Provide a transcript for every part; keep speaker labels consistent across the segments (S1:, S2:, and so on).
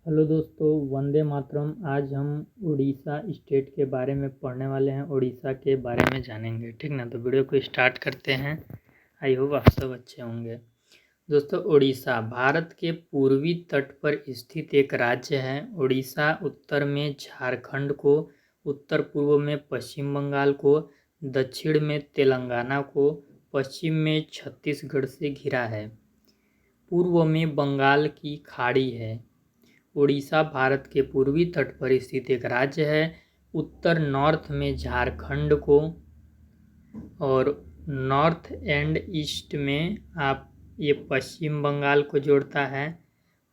S1: Hello दोस्तों, वंदे मातरम। आज हम उड़ीसा स्टेट के बारे में पढ़ने वाले हैं, उड़ीसा के बारे में जानेंगे। ठीक ना, तो वीडियो को स्टार्ट करते हैं। आई होप आप सब अच्छे होंगे। दोस्तों, उड़ीसा भारत के पूर्वी तट पर स्थित एक राज्य है। उड़ीसा उत्तर में झारखंड को, उत्तर पूर्व में पश्चिम बंगाल को, दक्षिण में तेलंगाना को, पश्चिम में छत्तीसगढ़ से घिरा है। पूर्व में बंगाल की खाड़ी है। उड़ीसा भारत के पूर्वी तट पर स्थित एक राज्य है। उत्तर नॉर्थ में झारखंड को और नॉर्थ एंड ईस्ट में ये पश्चिम बंगाल को जोड़ता है,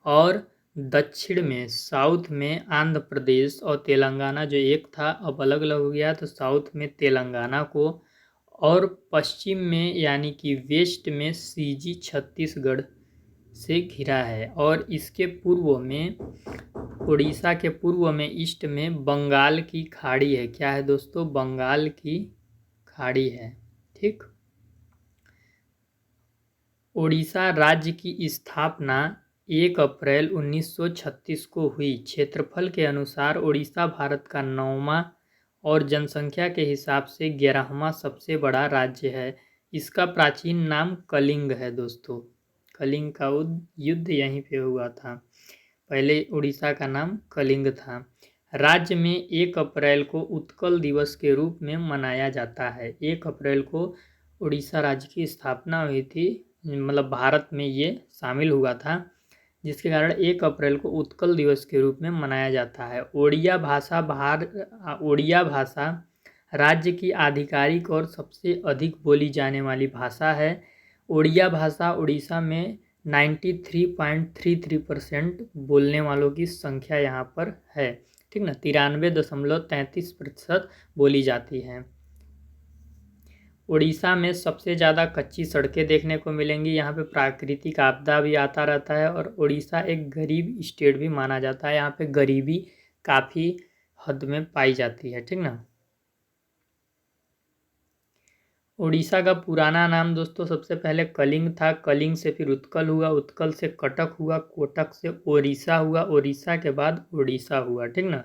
S1: और दक्षिण में साउथ में आंध्र प्रदेश और तेलंगाना जो एक था अब अलग अलग हो गया, तो साउथ में तेलंगाना को, और पश्चिम में यानी कि वेस्ट में सीजी छत्तीसगढ़ से घिरा है। और इसके पूर्व में, उड़ीसा के पूर्व में ईस्ट में बंगाल की खाड़ी है। क्या है दोस्तों? बंगाल की खाड़ी है। ठीक। उड़ीसा राज्य की स्थापना 1 अप्रैल 1936 को हुई। क्षेत्रफल के अनुसार उड़ीसा भारत का 9वां और जनसंख्या के हिसाब से 11वां सबसे बड़ा राज्य है। इसका प्राचीन नाम कलिंग है दोस्तों। कलिंग का युद्ध यहीं पे हुआ था। पहले उड़ीसा का नाम कलिंग था। राज्य में 1 अप्रैल को उत्कल दिवस के रूप में मनाया जाता है। 1 अप्रैल को उड़ीसा राज्य की स्थापना हुई थी, मतलब भारत में ये शामिल हुआ था, जिसके कारण 1 अप्रैल को उत्कल दिवस के रूप में मनाया जाता है। ओडिया भाषा राज्य की आधिकारिक और सबसे अधिक बोली जाने वाली भाषा है। ओडिया भाषा उड़ीसा में 93.33% बोलने वालों की संख्या यहाँ पर है। ठीक ना, 93.33% बोली जाती है। उड़ीसा में सबसे ज़्यादा कच्ची सड़कें देखने को मिलेंगी। यहाँ पे प्राकृतिक आपदा भी आता रहता है, और उड़ीसा एक गरीब स्टेट भी माना जाता है। यहाँ पे गरीबी काफ़ी हद में पाई जाती है। ठीक ना। उड़ीसा का पुराना नाम दोस्तों सबसे पहले कलिंग था। कलिंग से फिर उत्कल हुआ, उत्कल से कटक हुआ, कोटक से ओडिशा हुआ, ओडिशा के बाद उड़ीसा हुआ। ठीक ना।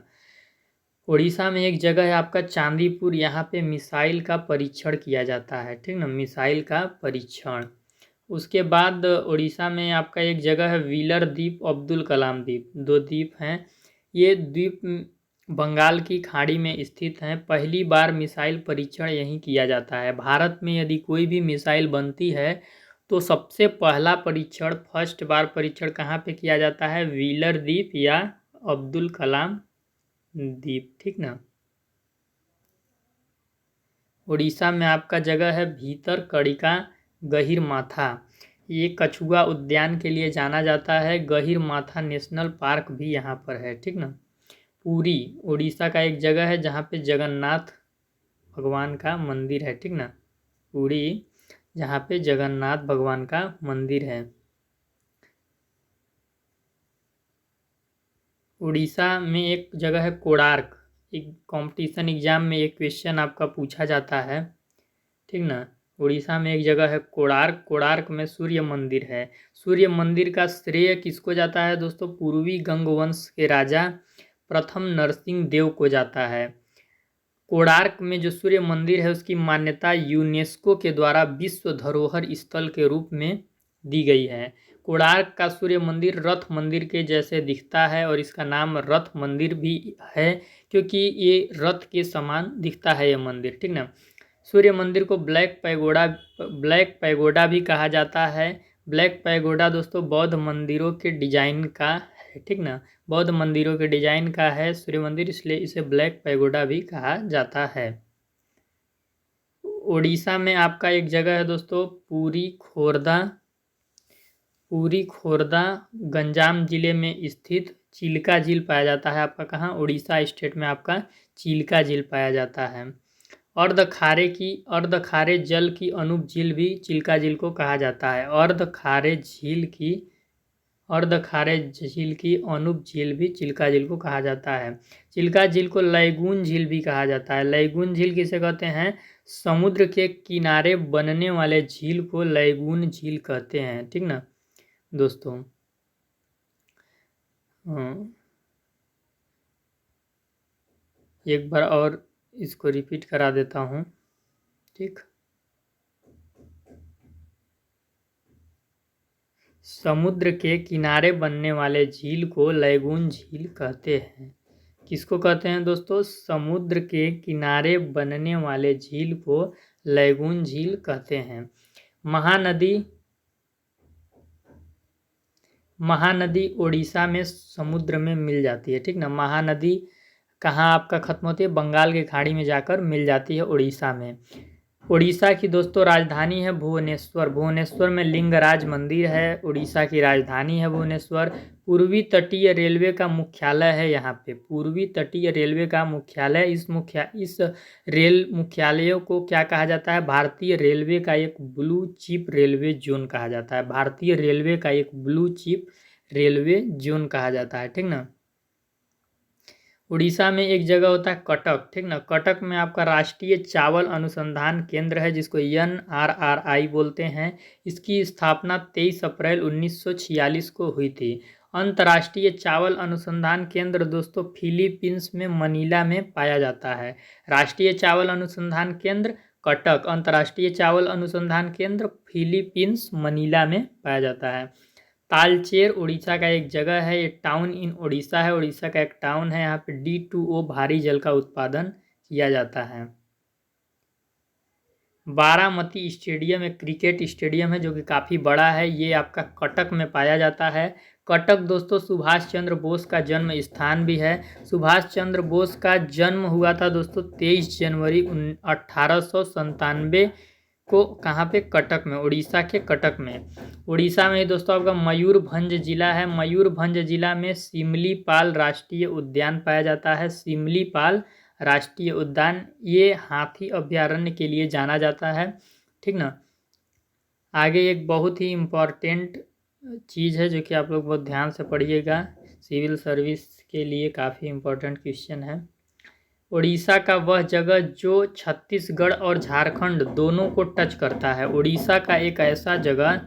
S1: उड़ीसा में एक जगह है आपका चांदीपुर, यहाँ पे मिसाइल का परीक्षण किया जाता है। ठीक ना, मिसाइल का परीक्षण। उसके बाद उड़ीसा में आपका एक जगह है व्हीलर द्वीप, अब्दुल कलाम द्वीप। 2 द्वीप हैं। ये द्वीप बंगाल की खाड़ी में स्थित हैं। पहली बार मिसाइल परीक्षण यहीं किया जाता है। भारत में यदि कोई भी मिसाइल बनती है तो सबसे पहला परीक्षण, फर्स्ट बार परीक्षण कहाँ पे किया जाता है? व्हीलर द्वीप या अब्दुल कलाम द्वीप। ठीक ना। उड़ीसा में आपका जगह है भीतर कड़िका गहीर माथा। ये कछुआ उद्यान के लिए जाना जाता है। गहीर माथा नेशनल पार्क भी यहाँ पर है। ठीक ना। पुरी उड़ीसा का एक जगह है जहाँ पे जगन्नाथ भगवान का मंदिर है। ठीक ना। पुरी, जहाँ पे जगन्नाथ भगवान का मंदिर है। उड़ीसा में एक जगह है कोणार्क। एक कंपटीशन एग्जाम में एक क्वेश्चन आपका पूछा जाता है। ठीक ना। उड़ीसा में एक जगह है कोणार्क। कोणार्क में सूर्य मंदिर है। सूर्य मंदिर का श्रेय किसको जाता है दोस्तों? पूर्वी गंगवंश के राजा प्रथम नरसिंह देव को जाता है। कोणार्क में जो सूर्य मंदिर है उसकी मान्यता यूनेस्को के द्वारा विश्व धरोहर स्थल के रूप में दी गई है। कोणार्क का सूर्य मंदिर रथ मंदिर के जैसे दिखता है, और इसका नाम रथ मंदिर भी है क्योंकि ये रथ के समान दिखता है ये मंदिर। ठीक ना। सूर्य मंदिर को ब्लैक पैगोडा भी कहा जाता है। ब्लैक पैगोडा दोस्तों बौद्ध मंदिरों के डिजाइन का है। ठीक ना। बौद्ध मंदिरों के डिजाइन का है सूर्य मंदिर, इसलिए इसे ब्लैक पैगोडा भी कहा जाता है। उड़ीसा में आपका एक जगह है दोस्तों पूरी खोर्दा। पूरी खोर्दा गंजाम जिले में स्थित चिल्का झील पाया जाता है। आपका कहाँ? उड़ीसा स्टेट में आपका चिल्का झील पाया जाता है। अर्ध खारे जल की अनूप झील भी चिल्का झील को कहा जाता है। अर्ध खारे झील की अनूप झील भी चिल्का झील को कहा जाता है। चिल्का झील को लैगून झील भी कहा जाता है। लैगून झील किसे कहते हैं? समुद्र के किनारे बनने वाले झील को लैगून झील कहते हैं। ठीक ना दोस्तों। एक बार और इसको रिपीट करा देता हूँ, ठीक। समुद्र के किनारे बनने वाले झील को लैगून झील कहते हैं। किसको कहते हैं दोस्तों? समुद्र के किनारे बनने वाले झील को लैगून झील कहते हैं। महानदी उड़ीसा में समुद्र में मिल जाती है, ठीक ना। महानदी कहाँ आपका खत्म होती है? बंगाल की खाड़ी में जाकर मिल जाती है उड़ीसा में। उड़ीसा की दोस्तों राजधानी है भुवनेश्वर। भुवनेश्वर में लिंगराज मंदिर है। उड़ीसा की राजधानी है भुवनेश्वर। पूर्वी तटीय रेलवे का मुख्यालय है यहाँ पे। पूर्वी तटीय रेलवे का मुख्यालय। इस रेल मुख्यालयों को क्या कहा जाता है? भारतीय रेलवे का एक ब्लू चिप रेलवे जोन कहा जाता है। भारतीय रेलवे का एक ब्लू चिप रेलवे जोन कहा जाता है, ठीक ना। उड़ीसा में एक जगह होता है कटक, ठीक ना। कटक में आपका राष्ट्रीय चावल अनुसंधान केंद्र है, जिसको NRRI बोलते हैं। इसकी स्थापना 23 अप्रैल 1946 को हुई थी। अंतर्राष्ट्रीय चावल अनुसंधान केंद्र दोस्तों फिलीपींस में मनीला में पाया जाता है। राष्ट्रीय चावल अनुसंधान केंद्र कटक, अंतर्राष्ट्रीय चावल अनुसंधान केंद्र फिलीपींस मनीला में पाया जाता है। तालचेर उड़ीसा का एक जगह है, ये टाउन इन उड़ीसा है। उड़ीसा का एक टाउन है। यहाँ पे D2O भारी जल का उत्पादन किया जाता है। बारामती स्टेडियम एक क्रिकेट स्टेडियम है जो कि काफ़ी बड़ा है। ये आपका कटक में पाया जाता है। कटक दोस्तों सुभाष चंद्र बोस का जन्म स्थान भी है। सुभाष चंद्र बोस का जन्म हुआ था दोस्तों 23 जनवरी 1897 को। कहाँ पे? कटक में, उड़ीसा के कटक में। उड़ीसा में दोस्तों आपका मयूरभंज जिला है। मयूरभंज जिला में सिमलीपाल राष्ट्रीय उद्यान पाया जाता है। सिमलीपाल राष्ट्रीय उद्यान ये हाथी अभ्यारण्य के लिए जाना जाता है, ठीक ना। आगे एक बहुत ही इम्पॉर्टेंट चीज़ है जो कि आप लोग बहुत ध्यान से पढ़िएगा, सिविल सर्विस के लिए काफ़ी इम्पोर्टेंट क्वेश्चन है। उड़ीसा का वह जगह जो छत्तीसगढ़ और झारखंड दोनों को टच करता है। उड़ीसा का एक ऐसा जगह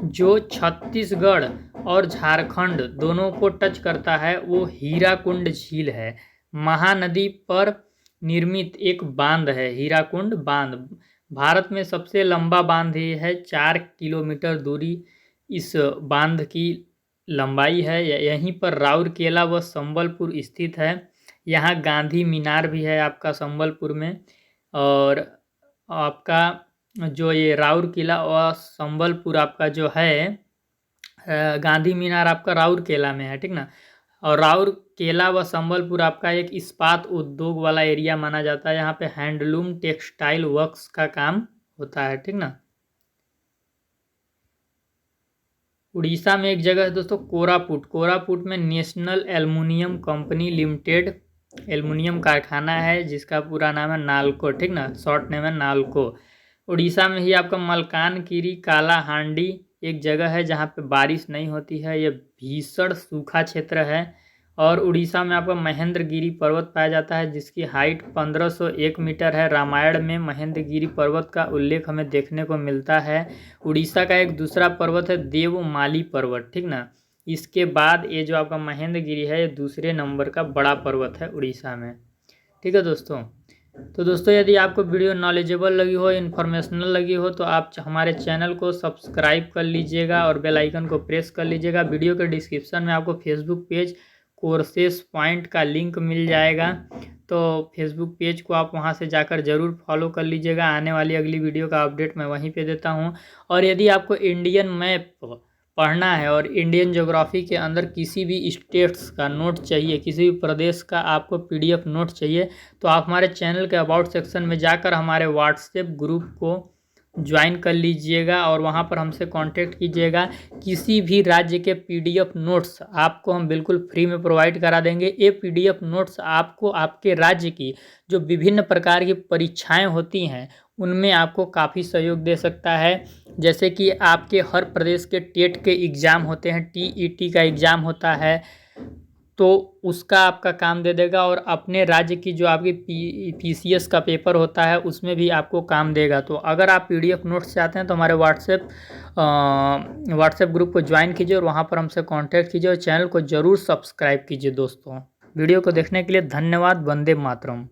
S1: जो छत्तीसगढ़ और झारखंड दोनों को टच करता है वो हीराकुंड झील है। महानदी पर निर्मित एक बांध है, हीराकुंड बांध। भारत में सबसे लंबा बांध ये है, 4 किलोमीटर दूरी इस बांध की लंबाई है। यहीं पर राउरकेला व संबलपुर स्थित है। यहाँ गांधी मीनार भी है आपका संबलपुर में। और आपका जो ये राउरकेला और संबलपुर आपका जो है गांधी मीनार आपका राउरकेला में है, ठीक ना। और राउरकेला व संबलपुर आपका एक इस्पात उद्योग वाला एरिया माना जाता है। यहाँ पे हैंडलूम टेक्सटाइल वर्क्स का काम होता है, ठीक ना। उड़ीसा में एक जगह है दोस्तों कोरापुट। कोरापुट में national aluminium company limited aluminium कारखाना है जिसका पूरा नाम है नालको, ठीक ना, शॉर्ट नेम है नालको। उड़ीसा में ही आपका मलकानगिरी कालाहांडी एक जगह है जहाँ पे बारिश नहीं होती है। ये भीषण सूखा क्षेत्र है। और उड़ीसा में आपका महेंद्रगिरी पर्वत पाया जाता है जिसकी हाइट 1501 मीटर है। रामायण में महेंद्रगिरी पर्वत का उल्लेख हमें देखने को मिलता है। उड़ीसा का एक दूसरा पर्वत है देवमाली पर्वत, ठीक ना। इसके बाद ये जो आपका महेंद्रगिरी है ये दूसरे नंबर का बड़ा पर्वत है उड़ीसा में, ठीक है दोस्तों। तो दोस्तों यदि आपको वीडियो नॉलेजेबल लगी हो, इन्फॉर्मेशनल लगी हो तो आप हमारे चैनल को सब्सक्राइब कर लीजिएगा और बेल आइकन को प्रेस कर लीजिएगा। वीडियो के डिस्क्रिप्शन में आपको फेसबुक पेज कोर्सेस पॉइंट का लिंक मिल जाएगा, तो फेसबुक पेज को आप वहां से जाकर ज़रूर फॉलो कर लीजिएगा। आने वाली अगली वीडियो का अपडेट मैं वहीं पे देता हूं। और यदि आपको इंडियन मैप पढ़ना है और इंडियन ज्योग्राफी के अंदर किसी भी स्टेट्स का नोट चाहिए, किसी भी प्रदेश का आपको PDF नोट चाहिए, तो आप हमारे चैनल के अबाउट सेक्शन में जाकर हमारे व्हाट्सएप ग्रुप को ज्वाइन कर लीजिएगा और वहां पर हमसे कांटेक्ट कीजिएगा। किसी भी राज्य के PDF नोट्स आपको हम बिल्कुल फ्री में प्रोवाइड करा देंगे। ये PDF नोट्स आपको आपके राज्य की जो विभिन्न प्रकार की परीक्षाएं होती हैं उनमें आपको काफ़ी सहयोग दे सकता है। जैसे कि आपके हर प्रदेश के टेट के एग्ज़ाम होते हैं, TET का एग्ज़ाम होता है, तो उसका आपका काम दे देगा। और अपने राज्य की जो आपकी PCS का पेपर होता है उसमें भी आपको काम देगा। तो अगर आप PDF नोट्स चाहते हैं तो हमारे व्हाट्सएप ग्रुप को ज्वाइन कीजिए और वहाँ पर हमसे कांटेक्ट कीजिए और चैनल को ज़रूर सब्सक्राइब कीजिए दोस्तों। वीडियो को देखने के लिए धन्यवाद। वंदे मातरम।